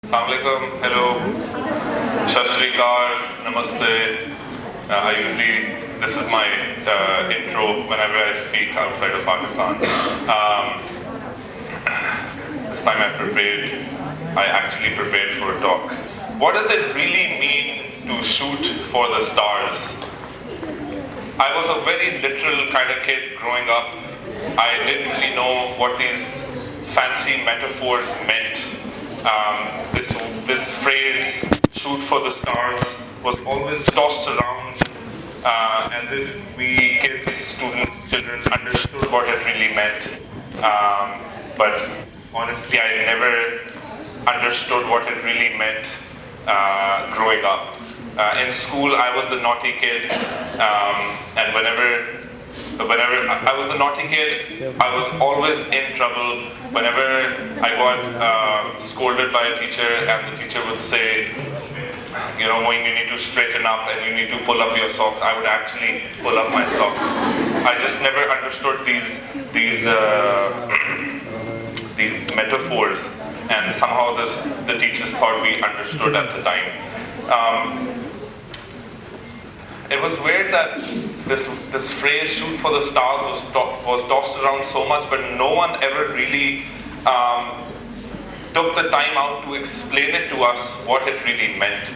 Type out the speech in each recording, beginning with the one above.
Assalamu alaikum, hello, Shat Shri Akal, Namaste. This is my intro whenever I speak outside of Pakistan. This time I actually prepared for a talk. What does it really mean to shoot for the stars? I was a very literal kind of kid growing up. I didn't really know what these fancy metaphors meant. This phrase, shoot for the stars, was always tossed around as if we kids, students, children understood what it really meant. But honestly, I never understood what it really meant growing up. In school, I was the naughty kid, and whenever I was the naughty kid, I was always in trouble. Whenever I got scolded by a teacher and the teacher would say, you know, Moin, you need to straighten up and you need to pull up your socks, I would actually pull up my socks. I just never understood these metaphors, and somehow the teachers thought we understood at the time. It was weird that this phrase, shoot for the stars, was tossed around so much, but no one ever really took the time out to explain it to us what it really meant.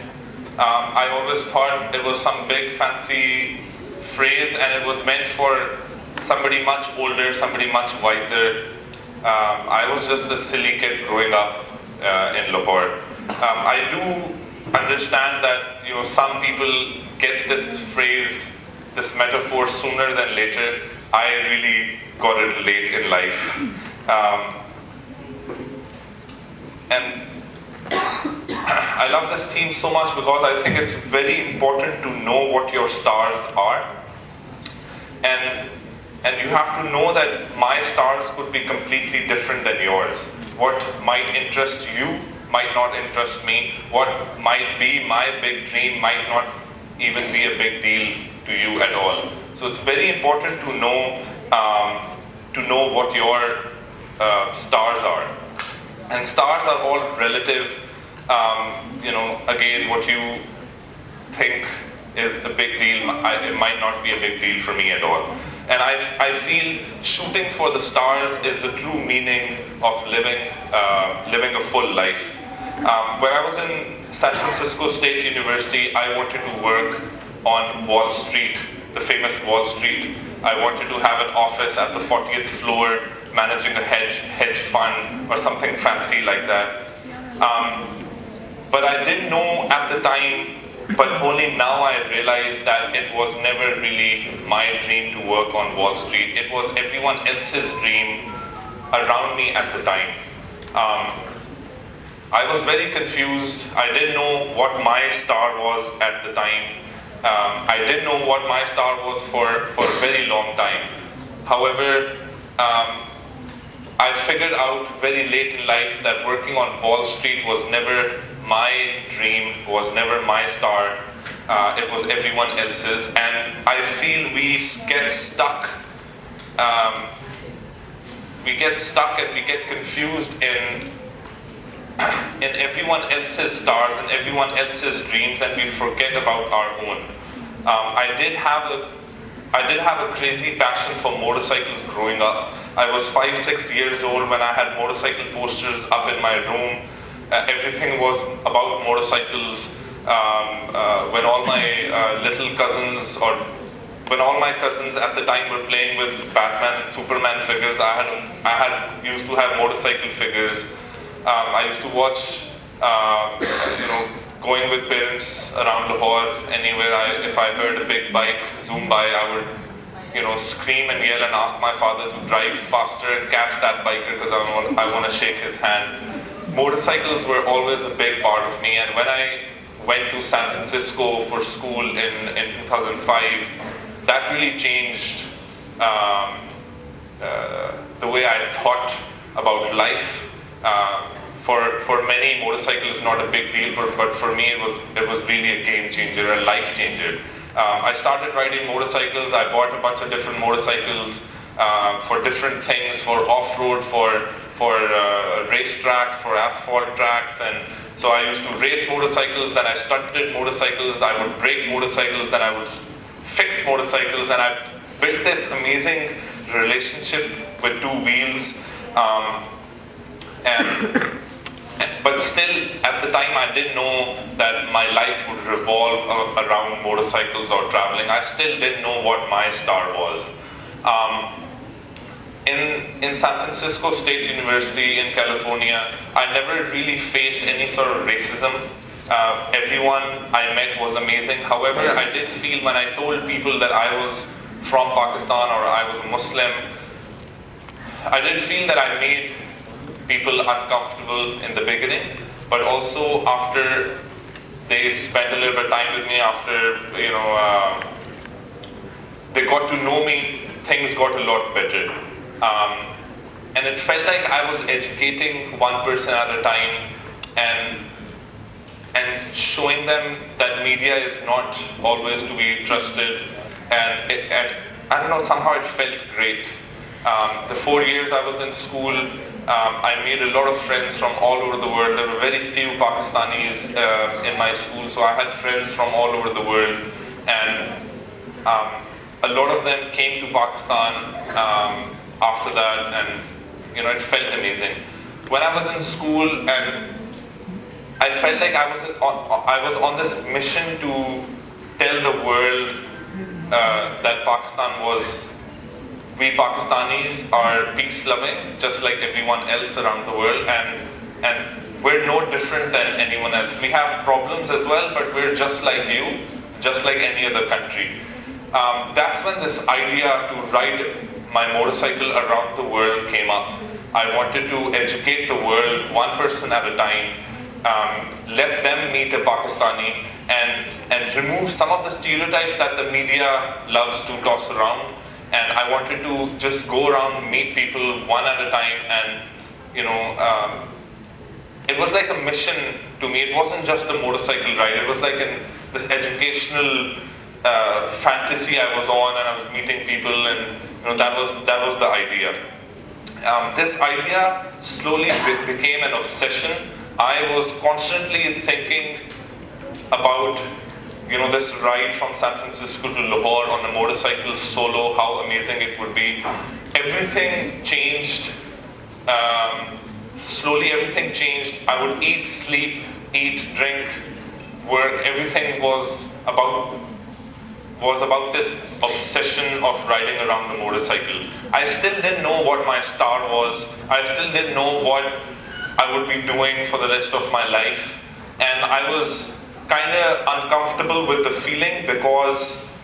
I always thought it was some big fancy phrase and it was meant for somebody much older, somebody much wiser. I was just a silly kid growing up in Lahore. I do understand that, you know, some people get this phrase, this metaphor sooner than later. I really got it late in life. And I love this theme so much because I think it's very important to know what your stars are. And you have to know that my stars could be completely different than yours. What might interest you might not interest me. What might be my big dream might not even be a big deal to you at all. So it's very important to know what your stars are. And stars are all relative. You know, again, what you think is a big deal, it might not be a big deal for me at all. And I feel shooting for the stars is the true meaning of living a full life. When I was in San Francisco State University, I wanted to work on Wall Street, the famous Wall Street. I wanted to have an office at the 40th floor, managing a hedge fund or something fancy like that. But I didn't know at the time, but only now I realized that it was never really my dream to work on Wall Street. It was everyone else's dream around me at the time. I was very confused. I didn't know what my star was at the time. I didn't know what my star was for a very long time. However, I figured out very late in life that working on Wall Street was never my dream, was never my star. It was everyone else's. And I feel we get stuck. We get stuck and we get confused in everyone else's stars and everyone else's dreams, and we forget about our own. I did have a crazy passion for motorcycles growing up. I was 5-6 years old when I had motorcycle posters up in my room. Everything was about motorcycles. When all my little cousins, or when all my cousins at the time were playing with Batman and Superman figures, I used to have motorcycle figures. I used to watch, you know, going with parents around Lahore, anywhere. If I heard a big bike zoom by, I would, you know, scream and yell and ask my father to drive faster and catch that biker because I want to shake his hand. Motorcycles were always a big part of me, and when I went to San Francisco for school in 2005, that really changed the way I thought about life. For many, motorcycle is not a big deal, but for me it was really a game changer, a life changer. I started riding motorcycles. I bought a bunch of different motorcycles for different things, for off-road, for race tracks, for asphalt tracks, and so I used to race motorcycles, then I stunted motorcycles, I would break motorcycles, then I would fix motorcycles, and I built this amazing relationship with two wheels. But still, at the time, I didn't know that my life would revolve around motorcycles or traveling. I still didn't know what my star was. In San Francisco State University in California, I never really faced any sort of racism. Everyone I met was amazing. However, I did feel when I told people that I was from Pakistan or I was a Muslim, I did feel that I made people uncomfortable in the beginning, but also after they spent a little bit of time with me, after they got to know me, things got a lot better. And it felt like I was educating one person at a time and showing them that media is not always to be trusted. And I don't know, somehow it felt great. The 4 years I was in school, I made a lot of friends from all over the world. There were very few Pakistanis in my school, so I had friends from all over the world. And a lot of them came to Pakistan after that, and it felt amazing. When I was in school, and I felt like I was on this mission to tell the world that we Pakistanis are peace-loving, just like everyone else around the world, and we're no different than anyone else. We have problems as well, but we're just like you, just like any other country. That's when this idea to ride my motorcycle around the world came up. I wanted to educate the world, one person at a time, let them meet a Pakistani, and remove some of the stereotypes that the media loves to toss around. And I wanted to just go around, meet people one at a time, and it was like a mission to me. It wasn't just a motorcycle ride. It was like this educational fantasy I was on, and I was meeting people, and that was the idea. This idea slowly became an obsession. I was constantly thinking about this ride from San Francisco to Lahore on a motorcycle solo, how amazing it would be. Everything changed. Slowly everything changed. I would eat, sleep, drink, work. Everything was about this obsession of riding around the motorcycle. I still didn't know what my star was. I still didn't know what I would be doing for the rest of my life. And I was kind of uncomfortable with the feeling, because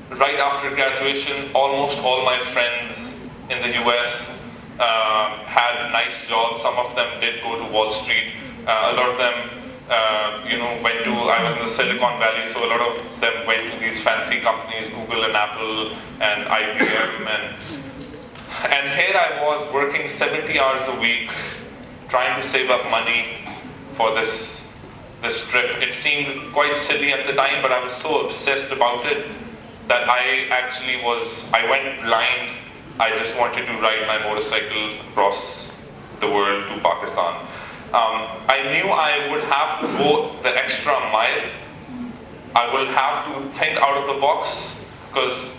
right after graduation, almost all my friends in the US had nice jobs. Some of them did go to Wall Street. A lot of them I was in the Silicon Valley, so a lot of them went to these fancy companies, Google and Apple and IBM, and here I was working 70 hours a week, trying to save up money for this trip. It seemed quite silly at the time, but I was so obsessed about it that I went blind. I just wanted to ride my motorcycle across the world to Pakistan. I knew I would have to go the extra mile. I will have to think out of the box, because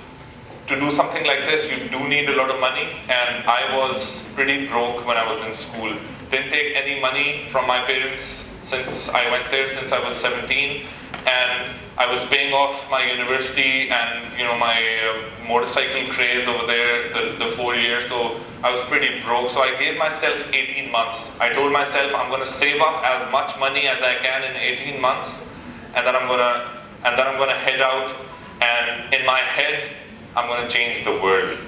to do something like this, you do need a lot of money, and I was pretty broke when I was in school. Didn't take any money from my parents since I went there, since I was 17, and I was paying off my university and my motorcycle craze over there the 4 years, so I was pretty broke. So I gave myself 18 months. I told myself I'm going to save up as much money as I can in 18 months, and then I'm going to head out, and in my head I'm going to change the world.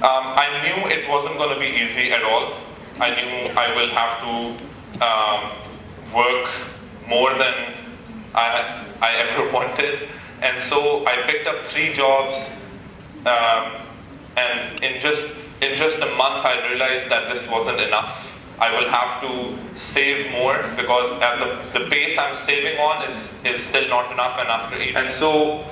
I knew it wasn't going to be easy at all. I knew I will have to work more than I ever wanted, and so I picked up 3 jobs, and in just a month I realized that this wasn't enough. I will have to save more, because at the pace I'm saving on is still not enough, and after 8. And so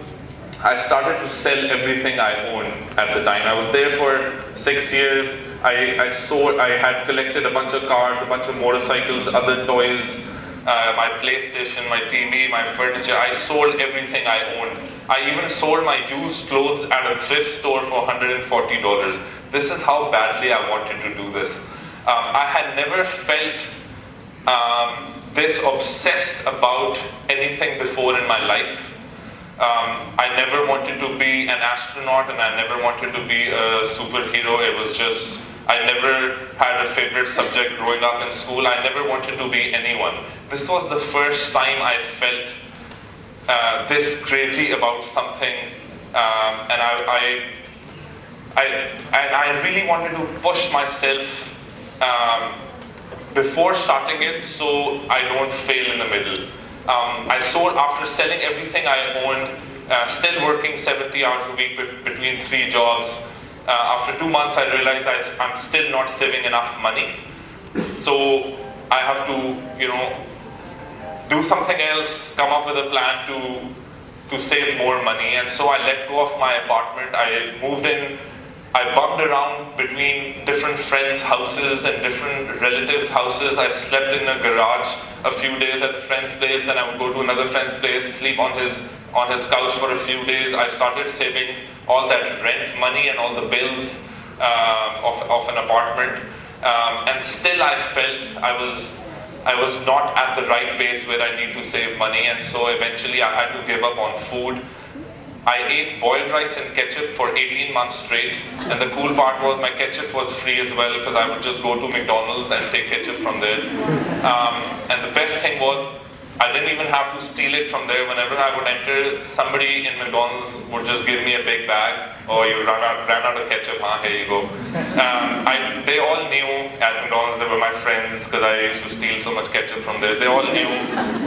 I started to sell everything I owned at the time. I was there for 6 years. I had collected a bunch of cars, a bunch of motorcycles, other toys, my PlayStation, my TV, my furniture. I sold everything I owned. I even sold my used clothes at a thrift store for $140. This is how badly I wanted to do this. I had never felt this obsessed about anything before in my life. I never wanted to be an astronaut, and I never wanted to be a superhero. It was just, I never had a favorite subject growing up in school. I never wanted to be anyone. This was the first time I felt this crazy about something, and I really wanted to push myself before starting it, so I don't fail in the middle. I sold, after selling everything I owned, still working 70 hours a week between 3 jobs. After 2 months, I realized I'm still not saving enough money. So I have to, you know, do something else, come up with a plan to save more money. And so I let go of my apartment. I moved in. I bumped around between different friends' houses and different relatives' houses. I slept in a garage a few days at a friend's place, then I would go to another friend's place, sleep on his couch for a few days. I started saving all that rent money and all the bills of an apartment. And still I felt I was not at the right pace where I need to save money, and so eventually I had to give up on food. I ate boiled rice and ketchup for 18 months straight, and the cool part was my ketchup was free as well, because I would just go to McDonald's and take ketchup from there. And the best thing was, I didn't even have to steal it from there. Whenever I would enter, somebody in McDonald's would just give me a big bag. Oh, you ran out of ketchup, huh? Here you go. They all knew at McDonald's, they were my friends, because I used to steal so much ketchup from there. They all knew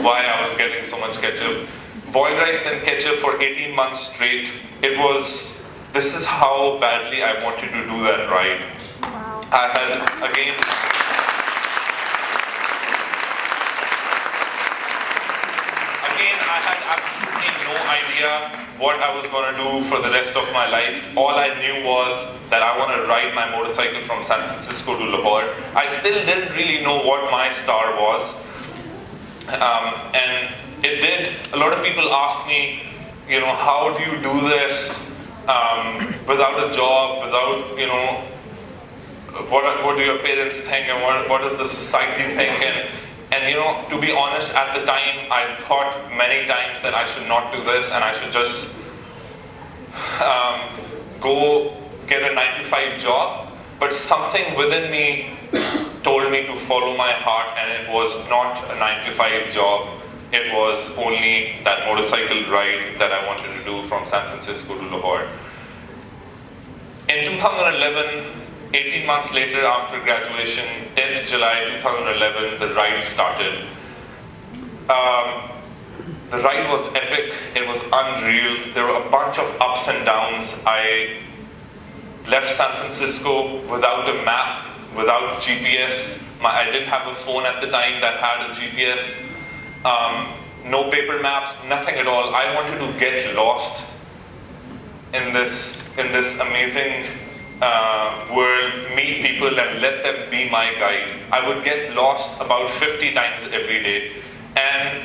why I was getting so much ketchup. Boiled rice and ketchup for 18 months straight. This is how badly I wanted to do that ride. Wow. I had absolutely no idea what I was going to do for the rest of my life. All I knew was that I want to ride my motorcycle from San Francisco to Lahore. I still didn't really know what my star was. And it did. A lot of people ask me, you know, how do you do this without a job, without, you know, what do your parents think, and what does the society think? And you know, to be honest, at the time, I thought many times that I should not do this, and I should just go get a 9-to-5 job. But something within me told me to follow my heart, and it was not a 9-to-5 job. It was only that motorcycle ride that I wanted to do from San Francisco to Lahore. In 2011, 18 months later after graduation, 10th July 2011, the ride started. The ride was epic, it was unreal. There were a bunch of ups and downs. I left San Francisco without a map, without GPS. I didn't have a phone at the time that had a GPS. No paper maps, nothing at all. I wanted to get lost in this amazing world, meet people and let them be my guide. I would get lost about 50 times every day, and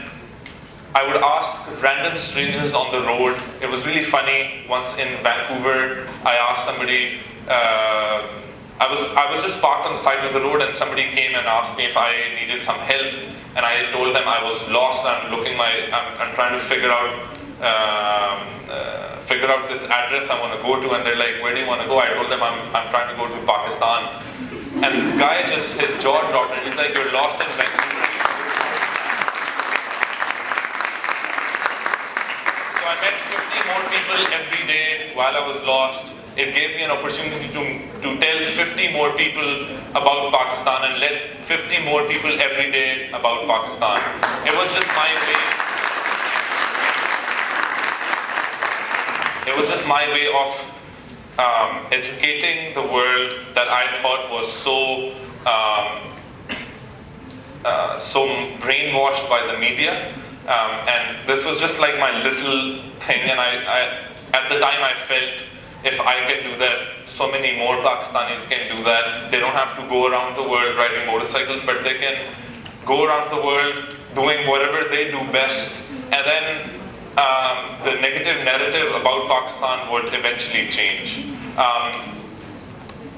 I would ask random strangers on the road. It was really funny. Once in Vancouver, I asked somebody, I was just parked on the side of the road, and somebody came and asked me if I needed some help, and I told them I was lost. I'm trying to figure out this address I want to go to, and they're like, where do you want to go? I told them I'm trying to go to Pakistan, and this guy just, his jaw dropped, and he's like, you're lost in Vancouver. So I met 50 more people every day while I was lost. It gave me an opportunity to tell 50 more people about Pakistan and let 50 more people every day about Pakistan. It was just my way. It was just my way of educating the world that I thought was so brainwashed by the media. And this was just like my little thing, and I at the time I felt if I can do that, so many more Pakistanis can do that. They don't have to go around the world riding motorcycles, but they can go around the world doing whatever they do best, and then the negative narrative about Pakistan would eventually change.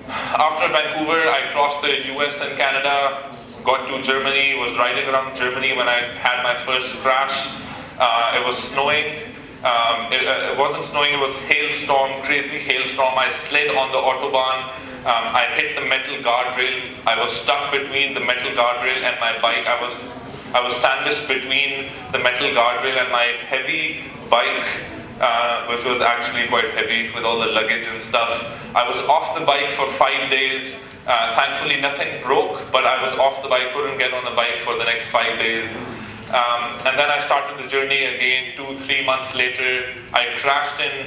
After Vancouver, I crossed the US and Canada, got to Germany, was riding around Germany when I had my first crash. It was snowing. It wasn't snowing, it was hailstorm, crazy hailstorm. I slid on the Autobahn. I hit the metal guardrail. I was stuck between the metal guardrail and my bike. I was sandwiched between the metal guardrail and my heavy bike, which was actually quite heavy with all the luggage and stuff. I was off the bike for 5 days. Thankfully nothing broke, but I was off the bike, couldn't get on the bike for the next 5 days. And then I started the journey again 2-3 months later. I crashed in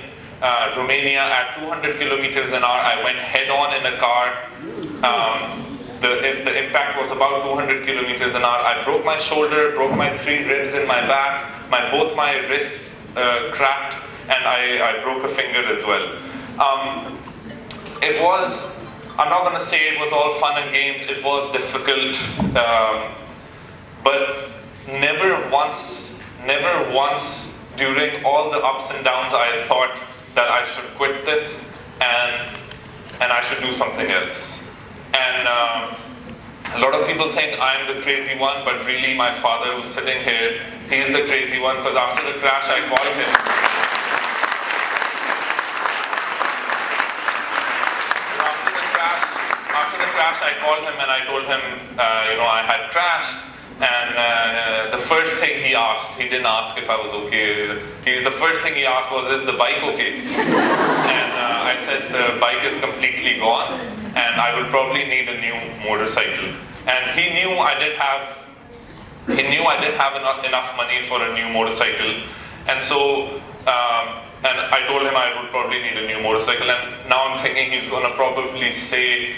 Romania at 200 kilometers an hour. I went head on in a car. The impact was about 200 kilometers an hour. I broke my shoulder, broke my 3 ribs in my back, both my wrists cracked, and I broke a finger as well. It was, I'm not going to say it was all fun and games, it was difficult, but never once during all the ups and downs I thought that I should quit this and I should do something else. And a lot of people think I'm the crazy one, but really my father who's sitting here, he's the crazy one, because after the crash I called him. After the crash I called him and I told him, I had crashed. And the first thing he asked, he didn't ask if I was okay. The first thing he asked was, is the bike okay? And I said, the bike is completely gone and I will probably need a new motorcycle. And he knew I didn't have enough money for a new motorcycle. And so, and I told him I would probably need a new motorcycle. And now I'm thinking he's going to probably say,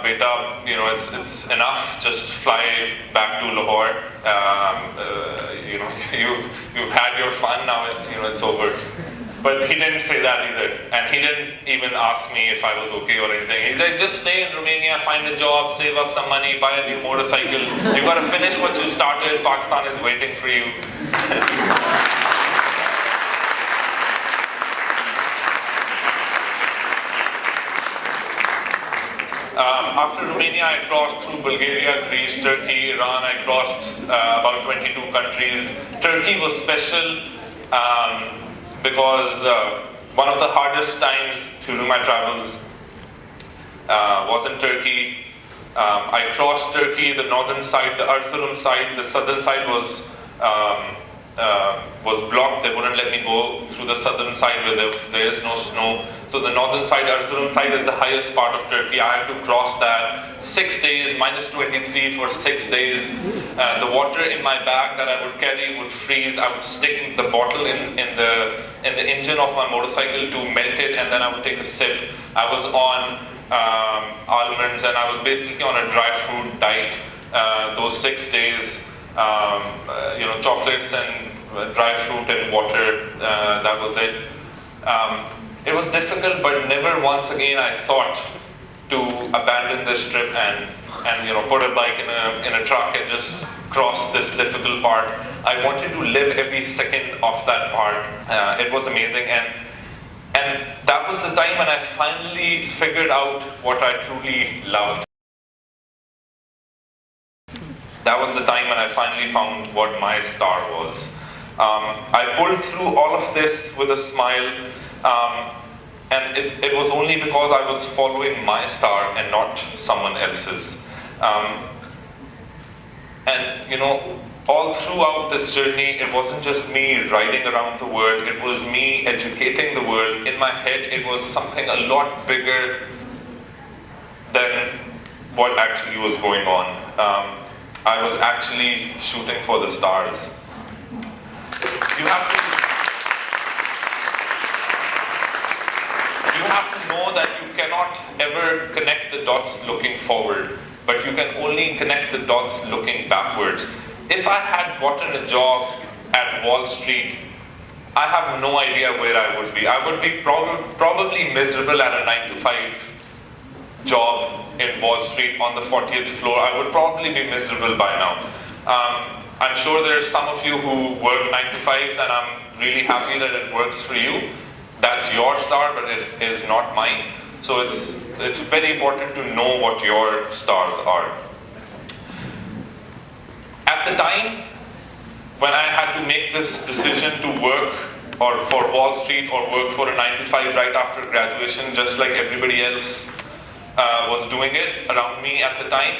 beta, it's enough, just fly back to Lahore. You've had your fun, now it's over. But he didn't say that either. And he didn't even ask me if I was okay or anything. He said, just stay in Romania, find a job, save up some money, buy a new motorcycle. You got to finish what you started. Pakistan is waiting for you. After Romania, I crossed through Bulgaria, Greece, Turkey, Iran. I crossed about 22 countries. Turkey was special because one of the hardest times during my travels was in Turkey. I crossed Turkey, the northern side, the Erzurum side. The southern side was blocked. They wouldn't let me go through the southern side where there is no snow. So the northern side, Erzurum side, is the highest part of Turkey. I had to cross that 6 days, -23 for 6 days. The water in my bag that I would carry would freeze. I would stick the bottle in the engine of my motorcycle to melt it, and then I would take a sip. I was on almonds, and I was basically on a dry fruit diet those 6 days. Chocolates and dry fruit and water, that was it. It was difficult, but never once again I thought to abandon this trip and put a bike in a truck and just cross this difficult part. I wanted to live every second of that part. It was amazing, and that was the time when I finally figured out what I truly loved. That was the time when I finally found what my star was. I pulled through all of this with a smile, and it was only because I was following my star and not someone else's. All throughout this journey, it wasn't just me riding around the world, it was me educating the world. In my head, it was something a lot bigger than what actually was going on. I was actually shooting for the stars. You have to know that you cannot ever connect the dots looking forward, but you can only connect the dots looking backwards. If I had gotten a job at Wall Street I have no idea where I would be. I would be probably miserable at a 9-to-5 job in Wall Street on the 40th floor. I would probably be miserable by now. I'm sure there's some of you who work 9-to-5s, and I'm really happy that it works for you. That's your star, but it is not mine. So it's very important to know what your stars are. At the time when I had to make this decision to work or for Wall Street or work for a 9-to-5 right after graduation, just like everybody else was doing it around me at the time,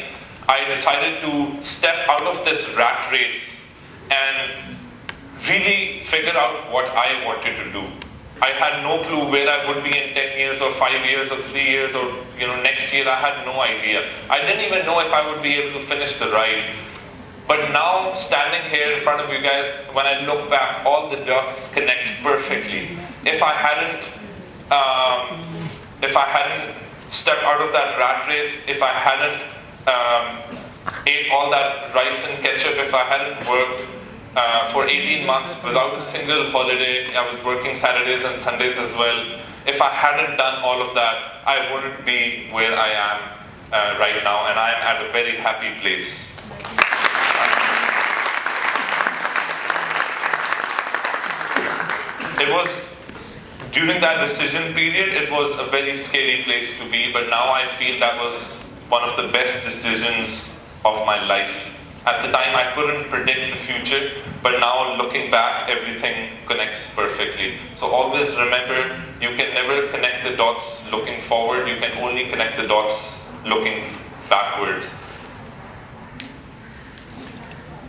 I decided to step out of this rat race and really figure out what I wanted to do. I had no clue where I would be in 10 years or 5 years or 3 years or next year. I had no idea. I didn't even know if I would be able to finish the ride. But now, standing here in front of you guys, when I look back, all the dots connect perfectly. If I hadn't stepped out of that rat race, if I hadn't ate all that rice and ketchup, if I hadn't worked for 18 months without a single holiday, I was working Saturdays and Sundays as well. If I hadn't done all of that, I wouldn't be where I am right now, and I am at a very happy place. It was, during that decision period, it was a very scary place to be, but now I feel that was one of the best decisions of my life. At the time, I couldn't predict the future, but now looking back, everything connects perfectly. So always remember, you can never connect the dots looking forward, you can only connect the dots looking backwards.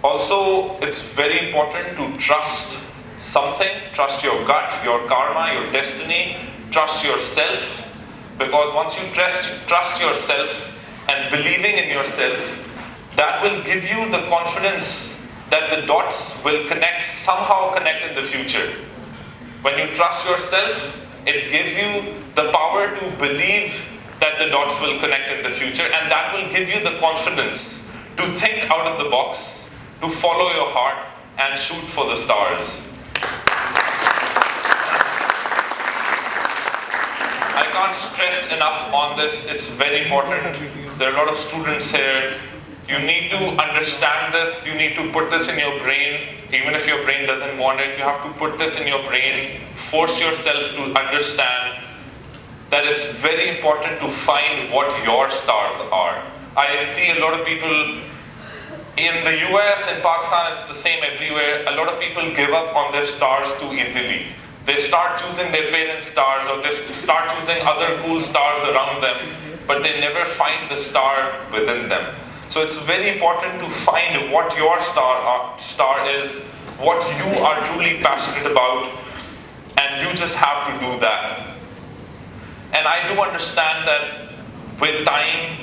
Also, it's very important to trust something, trust your gut, your karma, your destiny, trust yourself, because once you trust yourself and believing in yourself, that will give you the confidence that the dots will somehow connect in the future. When you trust yourself, it gives you the power to believe that the dots will connect in the future, and that will give you the confidence to think out of the box, to follow your heart and shoot for the stars. I can't stress enough on this, it's very important. There are a lot of students here. You need to understand this, you need to put this in your brain, even if your brain doesn't want it, you have to put this in your brain, force yourself to understand that it's very important to find what your stars are. I see a lot of people in the US and Pakistan, it's the same everywhere. A lot of people give up on their stars too easily. They start choosing their parents' stars, or they start choosing other cool stars around them, but they never find the star within them. So it's very important to find what your star is, what you are truly passionate about, and you just have to do that. And I do understand that with time,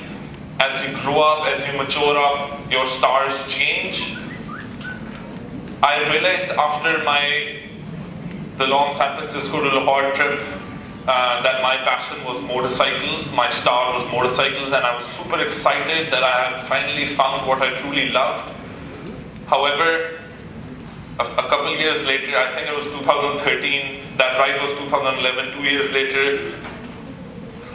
as you grow up, as you mature up, your stars change. I realized after the long San Francisco to Lahore trip that my passion was motorcycles, my star was motorcycles, and I was super excited that I had finally found what I truly loved. However, a couple years later, I think it was 2013, that ride was 2011, 2 years later,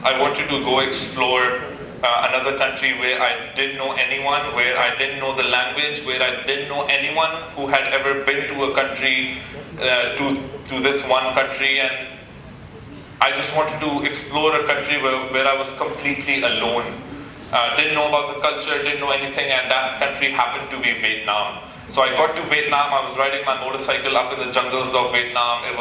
I wanted to go explore another country where I didn't know anyone, where I didn't know the language, where I didn't know anyone who had ever been to a country, to this one country, and I just wanted to explore a country where I was completely alone. Didn't know about the culture, didn't know anything, and that country happened to be Vietnam. So I got to Vietnam, I was riding my motorcycle up in the jungles of Vietnam. It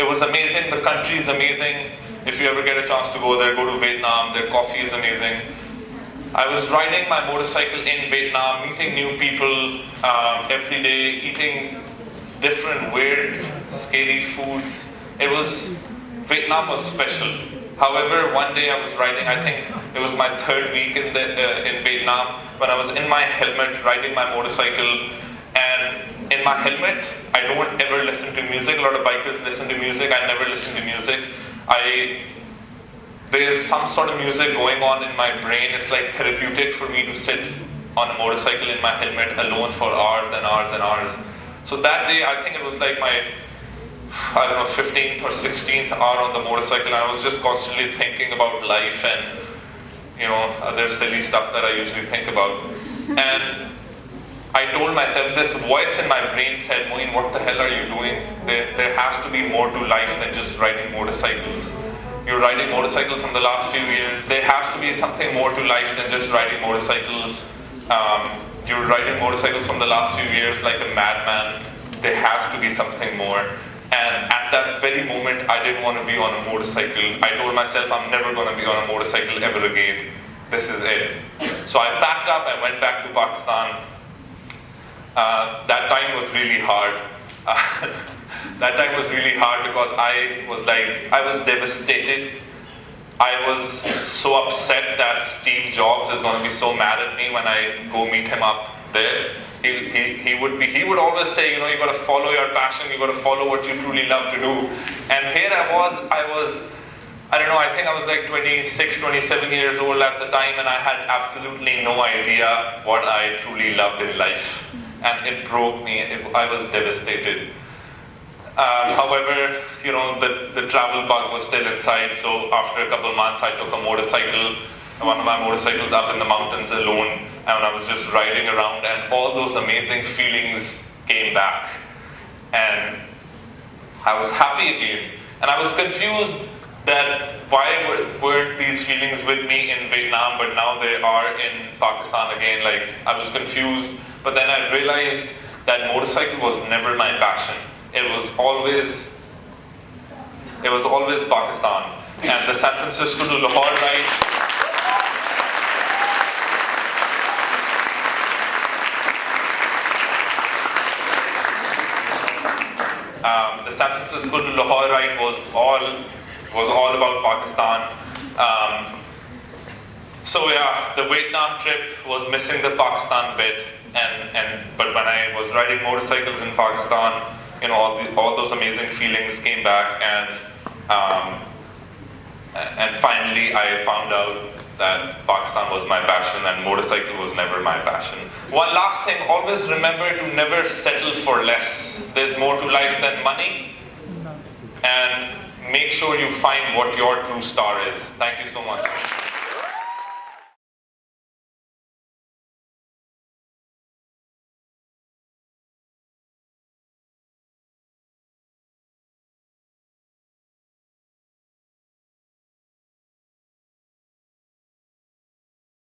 was amazing, the country is amazing. If you ever get a chance to go there, go to Vietnam, their coffee is amazing. I was riding my motorcycle in Vietnam, meeting new people every day, eating different weird, scary foods. Vietnam was special. However, one day I was riding, I think it was my third week in Vietnam, when I was in my helmet riding my motorcycle, and in my helmet, I don't ever listen to music. A lot of bikers listen to music, I never listen to music. There's some sort of music going on in my brain. It's like therapeutic for me to sit on a motorcycle in my helmet alone for hours and hours and hours. So that day, I think it was like my I don't know, 15th or 16th hour on the motorcycle, and I was just constantly thinking about life and, you know, other silly stuff that I usually think about. And I told myself, this voice in my brain said, Moin, what the hell are you doing? There has to be more to life than just riding motorcycles. You're riding motorcycles from the last few years. There has to be something more to life than just riding motorcycles. You're riding motorcycles from the last few years like a madman. There has to be something more. And at that very moment, I didn't want to be on a motorcycle. I told myself, I'm never going to be on a motorcycle ever again. This is it. So I packed up, I went back to Pakistan. That time was really hard. That time was really hard because I was devastated. I was so upset that Steve Jobs is going to be so mad at me when I go meet him up there. He would always say, you know, you got to follow your passion, you got to follow what you truly love to do. And here I don't know, I think I was like 26, 27 years old at the time, and I had absolutely no idea what I truly loved in life. And it broke me, I was devastated. However, you know, the travel bug was still inside, so after a couple months I took a motorcycle, one of my motorcycles up in the mountains alone, and I was just riding around, and all those amazing feelings came back. And I was happy again. And I was confused that why weren't these feelings with me in Vietnam, but now they are in Pakistan again. Like, I was confused, but then I realized that motorcycle was never my passion. It was always Pakistan. And the San Francisco to Lahore ride, the San Francisco to Lahore ride was all about Pakistan. So yeah, the Vietnam trip was missing the Pakistan bit, but when I was riding motorcycles in Pakistan, you know, all those amazing feelings came back, and finally I found out that Pakistan was my passion and motorcycle was never my passion. One last thing, always remember to never settle for less. There's more to life than money, and make sure you find what your true star is. Thank you so much.